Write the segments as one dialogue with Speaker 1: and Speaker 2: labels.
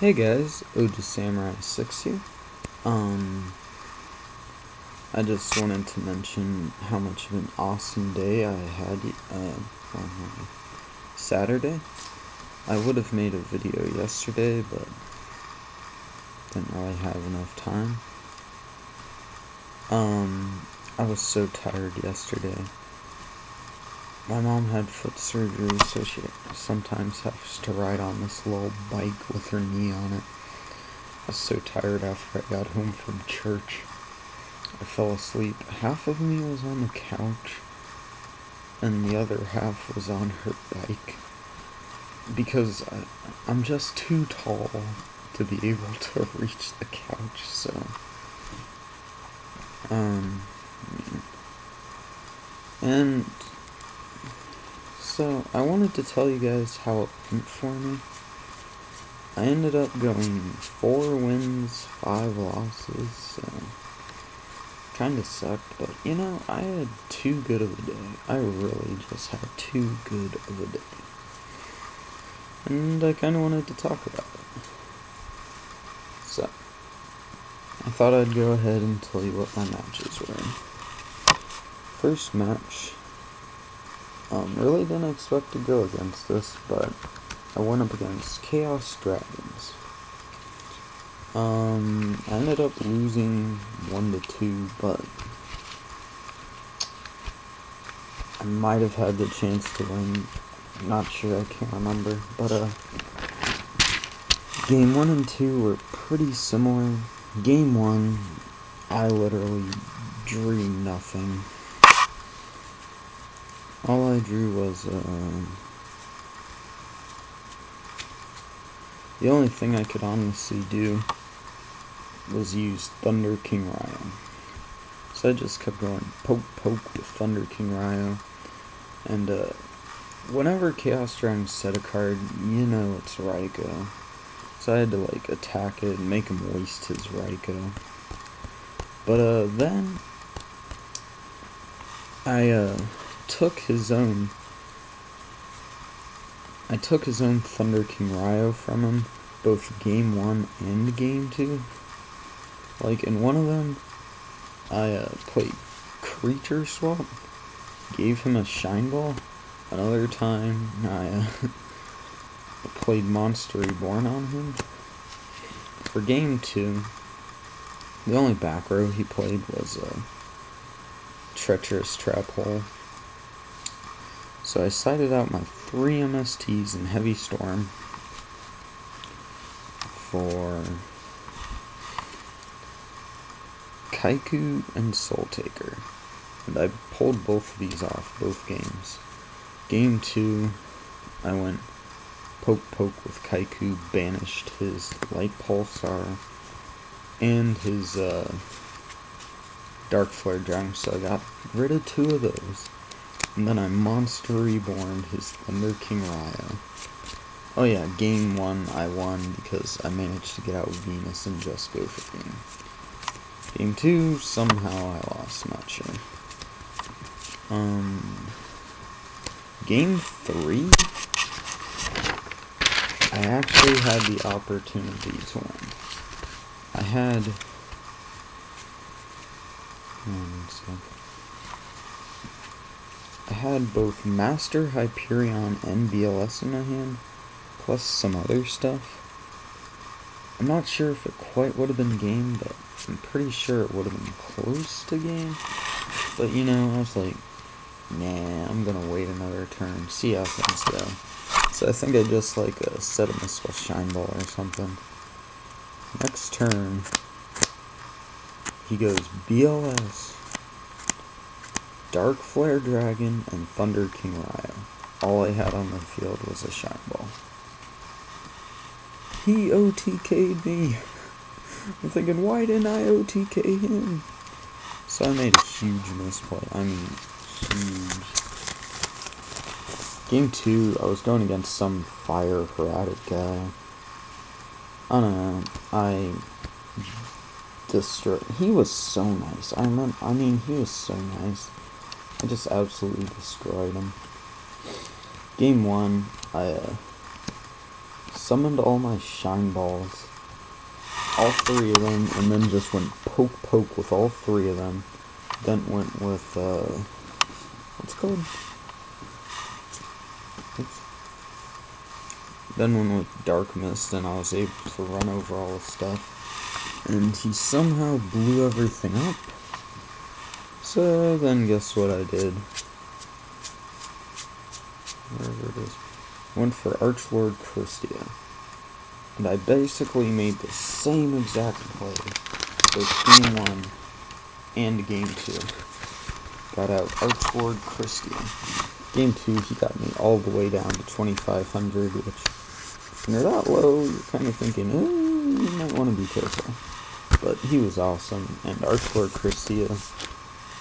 Speaker 1: Hey guys, Oja Samurai 6 here. I just wanted to mention how much of an awesome day I had on Saturday. I would have made a video yesterday, but didn't really have enough time. I was so tired yesterday. My mom had foot surgery, so she sometimes has to ride on this little bike with her knee on it. I was so tired after I got home from church. I fell asleep. Half of me was on the couch, and the other half was on her bike. Because I'm just too tall to be able to reach the couch, so... And... So, I wanted to tell you guys how it went for me. I ended up going 4 wins, 5 losses, so... Kinda sucked, but I had too good of a day. I really just had too good of a day. And I kinda wanted to talk about it. So, I thought I'd go ahead and tell you what my matches were. First match, really didn't expect to go against this, but I went up against Chaos Dragons. I ended up losing 1-2, but I might have had the chance to win. I'm not sure, I can't remember. But, game 1 and 2 were pretty similar. Game 1, I literally drew nothing. All I drew was, the only thing I could honestly do was use Thunder King Ryo. So I just kept going poke with Thunder King Ryo. And whenever Chaos Dragons set a card, it's Raikou. So I had to attack it and make him waste his Raikou. But then I took his own Thunder King Ryo from him, both game 1 and game 2. In one of them, I played Creature Swap, gave him a Shine Ball. Another time, I played Monster Reborn on him. For game 2, the only back row he played was Treacherous Trap Hole. So I sided out my 3 MSTs in Heavy Storm for Kaiku and Soul Taker, and I pulled both of these off, both games. Game 2, I went poke with Kaiku, banished his Light Pulsar and his Dark Flare Dragon, so I got rid of 2 of those. And then I Monster Reborn his Thunder King Ryo. Oh yeah, game 1 I won because I managed to get out Venus and just go for game. Game 2, somehow I lost, not sure. Game 3, I actually had the opportunity to win. I had... I had both Master Hyperion and BLS in my hand, plus some other stuff. I'm not sure if it quite would have been game, but I'm pretty sure it would have been close to game. But I was like, nah, I'm gonna wait another turn, see how things go. So I think I just set a Missile Shine Ball or something. Next turn, he goes BLS, Dark Flare Dragon, and Thunder King Ryo. All I had on the field was a Shine Ball. He OTK'd me. I'm thinking, why didn't I OTK him? So I made a huge misplay. I mean, huge. Game 2, I was going against some Fire Heradic guy. I don't know. I destroyed. He was so nice. I mean, he was so nice. I just absolutely destroyed him. Game 1, I Summoned all my shine balls, all 3 of them, and then just went poke with all 3 of them. Then went with, what's it called? Then went with Dark Mist, and I was able to run over all the stuff. And he somehow blew everything up. So then guess what I did? Wherever it is. Went for Archlord Christia. And I basically made the same exact play. So game 1 and game 2. Got out Archlord Christia. Game 2, he got me all the way down to 2,500, which, when you're that low, you're kind of thinking, you might want to be careful. But he was awesome, and Archlord Christia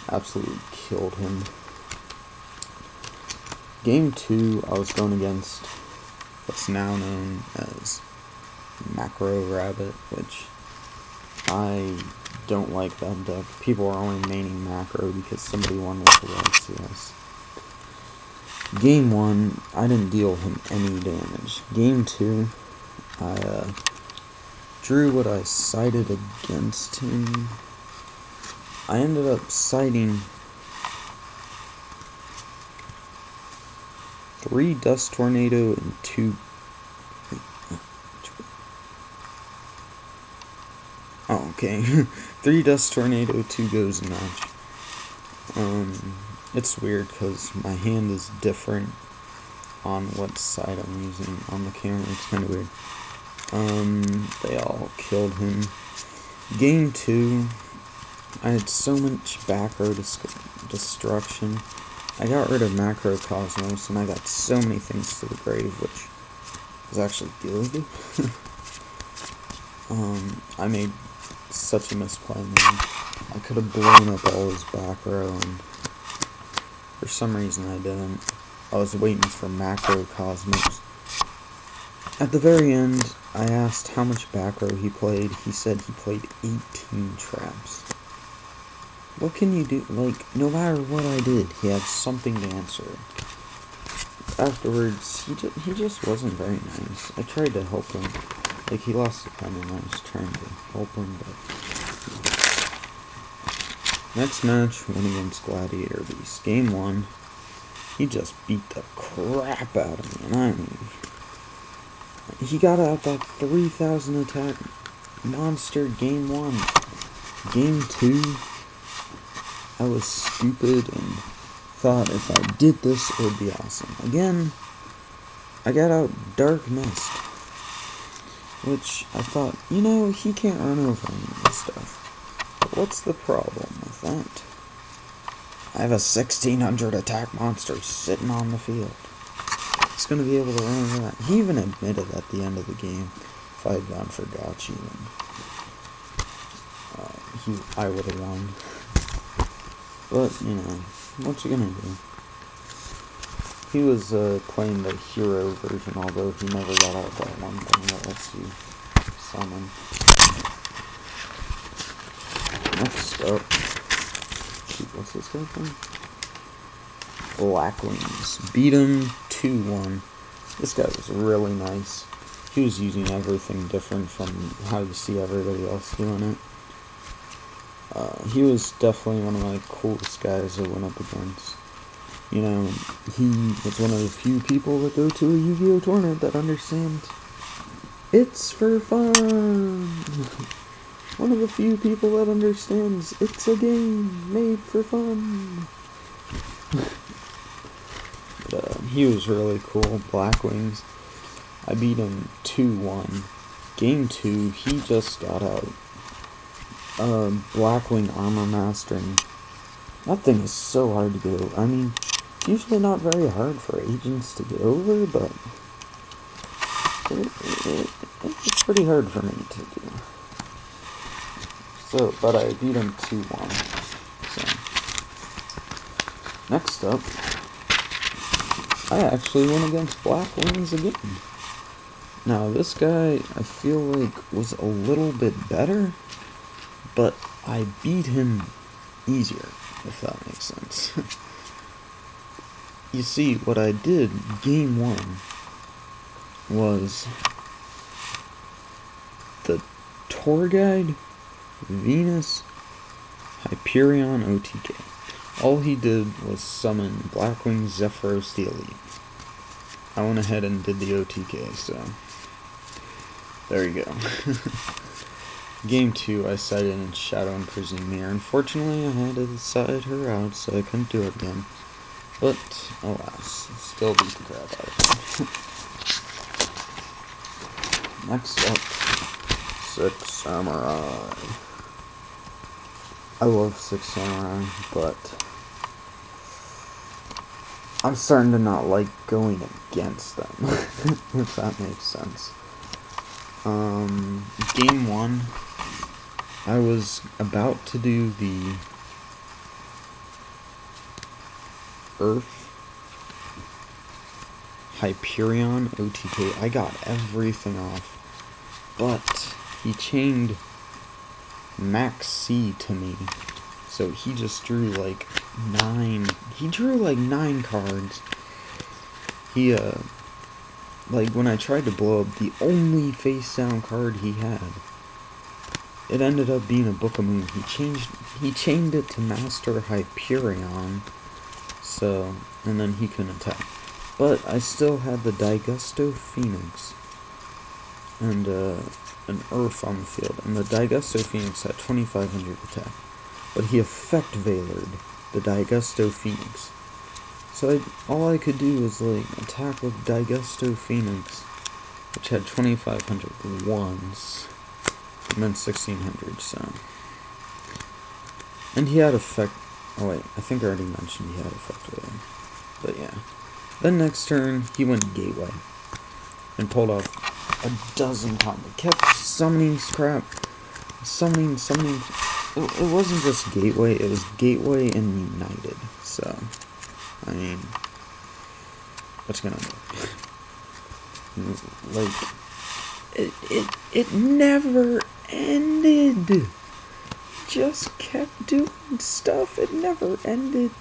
Speaker 1: absolutely killed him. Game 2, I was going against what's now known as Macro Rabbit, which I don't like that deck. People are only maining Macro because somebody won with the YCS. Game 1, I didn't deal him any damage. Game 2, I drew what I sided against him. I ended up siding 3 Dust Tornado and 2... Oh, okay. 3 Dust Tornado, 2 Goes Match. It's weird because my hand is different on what side I'm using on the camera. It's kind of weird. They all killed him. Game 2, I had so much back row destruction. I got rid of Macrocosmos, and I got so many things to the grave, which was actually good. I made such a misplay, man. I could have blown up all his back row, and for some reason I didn't. I was waiting for Macrocosmos. At the very end, I asked how much back row he played. He said he played 18 traps. What can you do? Like, no matter what I did, he had something to answer. Afterwards, he just wasn't very nice. I tried to help him. Like, he lost a pen and I was trying to help him, but... Next match, went against Gladiator Beast. Game 1, he just beat the crap out of me, and I mean... He got out that 3,000 attack monster game 1. Game 2... I was stupid and thought if I did this, it would be awesome. Again, I got out Dark Mist, which I thought, he can't run over any of this stuff. But what's the problem with that? I have a 1,600 attack monster sitting on the field. He's going to be able to run over that. He even admitted at the end of the game, if I had gone for Gotchi, then I would have won. But, what you gonna do? He was playing the hero version, although he never got out that one thing that lets you summon. Next up, what's this guy's name? Blackwings. Beat him 2-1. This guy was really nice. He was using everything different from how you see everybody else doing it. He was definitely one of my coolest guys I went up against. He was one of the few people that go to a Yu-Gi-Oh! Tournament that understands it's for fun. One of the few people that understands it's a game made for fun. But, he was really cool. Blackwings. I beat him 2-1. Game 2, he just got out Blackwing Armor Master, and that thing is so hard to get over. I mean, it's usually not very hard for agents to get over, but it's pretty hard for me to do. So, but I beat him 2-1. So, next up, I actually went against Blackwings again. Now, this guy, I feel like, was a little bit better, but I beat him easier, if that makes sense. You see, what I did, game 1, was Core Guide, Venus, Hyperion OTK. All he did was summon Blackwing Zephyros the Elite. I went ahead and did the OTK, so there you go. Game 2, I sided in Shadow Imprisoned Mirror. Unfortunately, I had to side her out, so I couldn't do it again. But, alas, still beat the crap out of him. Next up, Six Samurai. I love Six Samurai, but I'm starting to not like going against them, if that makes sense. Game 1, I was about to do the Earth Hyperion OTK. I got everything off, but he chained Max C to me, so he just drew like 9 cards. He like when I tried to blow up the only face down card he had, it ended up being a Book of Moon. He chained it to Master Hyperion, so, and then he couldn't attack. But I still had the Daigusto Phoenix and an Earth on the field, and the Daigusto Phoenix had 2500 attack, but he effect veilered the Daigusto Phoenix. So all I could do was like attack with Daigusto Phoenix, which had 2500 once, and then 1600, so. And he had effect, oh wait, I think I already mentioned he had effect veiling, but yeah. Then next turn, he went Gateway, and pulled off a dozen combos. Kept summoning crap, summoning. It wasn't just Gateway, it was Gateway and United, so, I mean, what's gonna do? Like, it never ended. Just kept doing stuff, it never ended.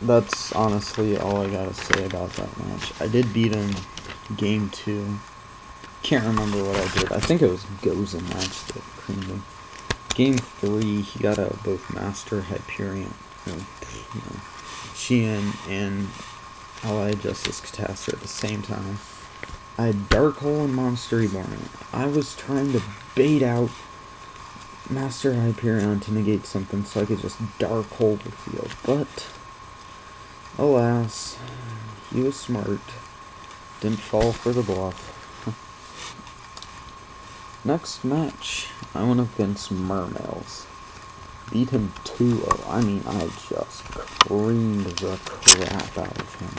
Speaker 1: That's honestly all I gotta say about that match. I did beat him game 2. Can't remember what I did. I think it was Gozen match that creamed him. Game 3, he got out both Master Hyperion, Xian, and Allied Justice Catastor at the same time. I had Dark Hole and Monster Reborn. I was trying to bait out Master Hyperion to negate something so I could just Dark Hole the field, but alas, he was smart. Didn't fall for the bluff. Next match, I went up against Mermails. Beat him 2-0. I mean, I just creamed the crap out of him.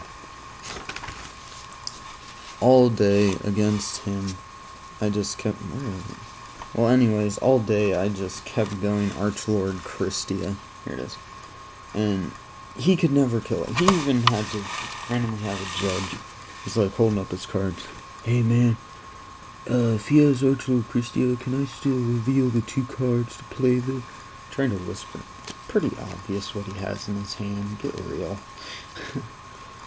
Speaker 1: All day against him, I just kept... Well, anyways, all day I just kept going Archlord Christia. Here it is. And he could never kill it. He even had to randomly have a judge. He's like holding up his cards. Hey man, if he has Archlord Christia, can I still reveal the 2 cards to play the... Trying to whisper. Pretty obvious what he has in his hand. Get real.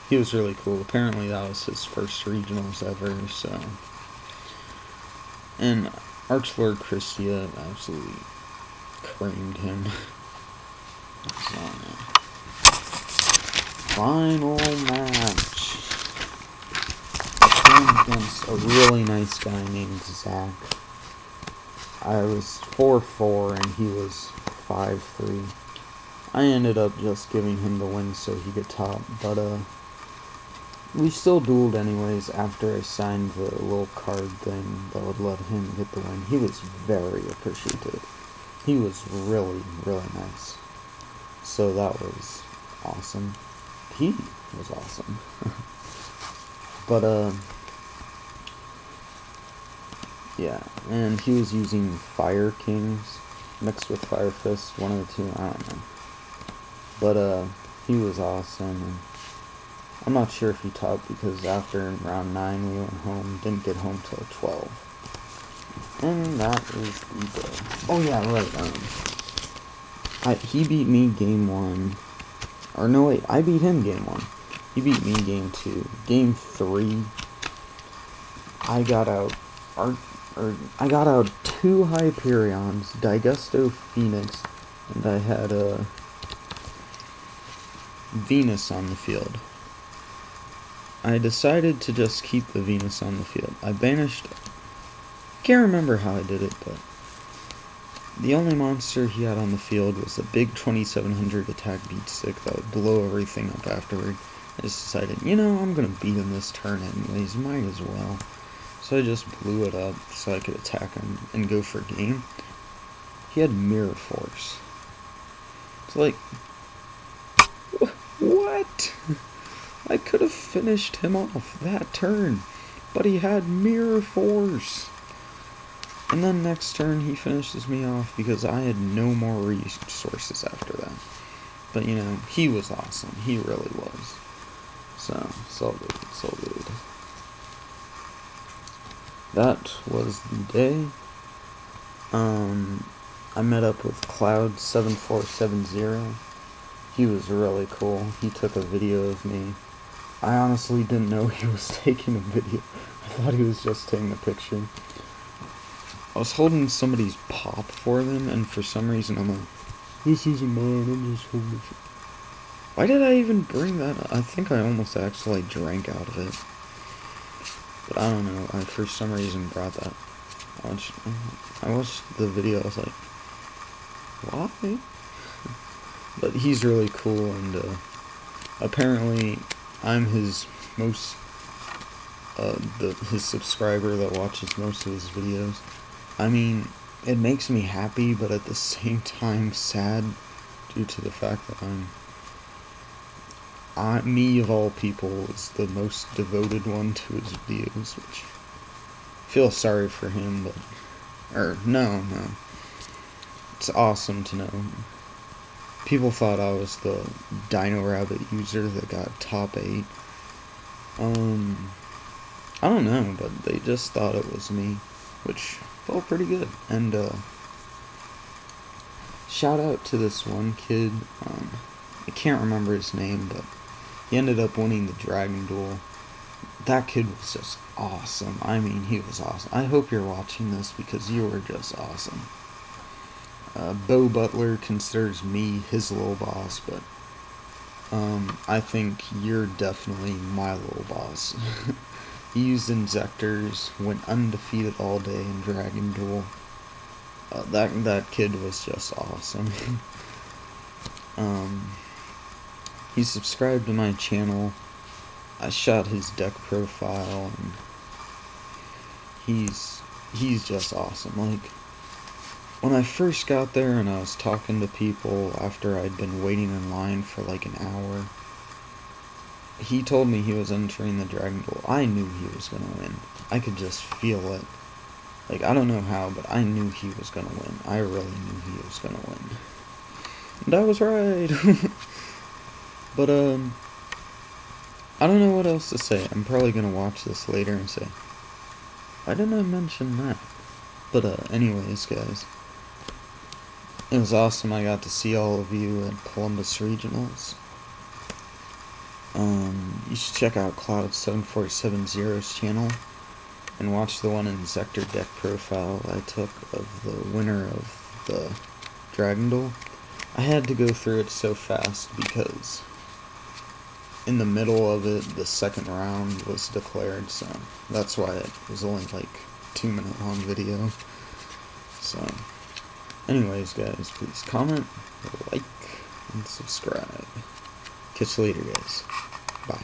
Speaker 1: He was really cool. Apparently that was his first regionals ever, so... And Archlord Christia absolutely creamed him. So, final match. I played against a really nice guy named Zach. I was 4-4 and he was 5-3. I ended up just giving him the win so he could top, but we still dueled anyways after I signed the little card thing that would let him get the win. He was very appreciative. He was really, really nice. So that was awesome. He was awesome. But, yeah, and he was using Fire Kings mixed with Fire Fist, one of the two, I don't know. But, he was awesome, and I'm not sure if he topped because after round 9 we went home, didn't get home till 12. And that is the day. Oh yeah, right, he beat me game 1. Or no wait, I beat him game 1. He beat me game 2. Game 3, I got out I got out 2 Hyperions, Digesto Phoenix, and I had a Venus on the field. I decided to just keep the Venus on the field. I banished... Can't remember how I did it, but... The only monster he had on the field was a big 2700 attack beat stick that would blow everything up afterward. I just decided, I'm gonna beat him this turn anyways, might as well. So I just blew it up so I could attack him and go for game. He had Mirror Force. It's like... What? I could have finished him off that turn, but he had Mirror Force. And then next turn he finishes me off because I had no more resources after that. But he was awesome. He really was. So, it's all good. That was the day. I met up with Cloud7470. He was really cool. He took a video of me. I honestly didn't know he was taking a video. I thought he was just taking a picture. I was holding somebody's pop for them, and for some reason I'm like, this isn't mine, I'm just holding it. Why did I even bring that up? I think I almost actually drank out of it. But I don't know, I for some reason brought that. I watched the video, I was like, why? But he's really cool, and apparently I'm his most, his subscriber that watches most of his videos. I mean, it makes me happy, but at the same time sad, due to the fact that me of all people is the most devoted one to his videos, which I feel sorry for him, but, no, it's awesome to know. People thought I was the Dino Rabbit user that got top 8. I don't know, but they just thought it was me, which felt pretty good. And shout out to this one kid. I can't remember his name, but he ended up winning the Dragon Duel. That kid was just awesome. I mean, he was awesome. I hope you're watching this because you were just awesome. Bo Butler considers me his little boss, but I think you're definitely my little boss. He used Inzectors, went undefeated all day in Dragon Duel. That kid was just awesome. He subscribed to my channel. I shot his deck profile, and he's just awesome. Like, when I first got there and I was talking to people after I'd been waiting in line for like an hour, he told me he was entering the Dragon Duel. I knew he was gonna win. I could just feel it. Like, I don't know how, but I knew he was gonna win. I really knew he was gonna win. And I was right. But, I don't know what else to say. I'm probably gonna watch this later and say, why didn't I mention that? But, anyways, guys. It was awesome. I got to see all of you at Columbus Regionals. You should check out Cloud7470's channel and watch the one Inzector deck profile I took of the winner of the Dragon Duel. I had to go through it so fast because in the middle of it, the second round was declared, so that's why it was only like 2-minute long video. So, anyways, guys, please comment, like, and subscribe. Catch you later, guys. Bye.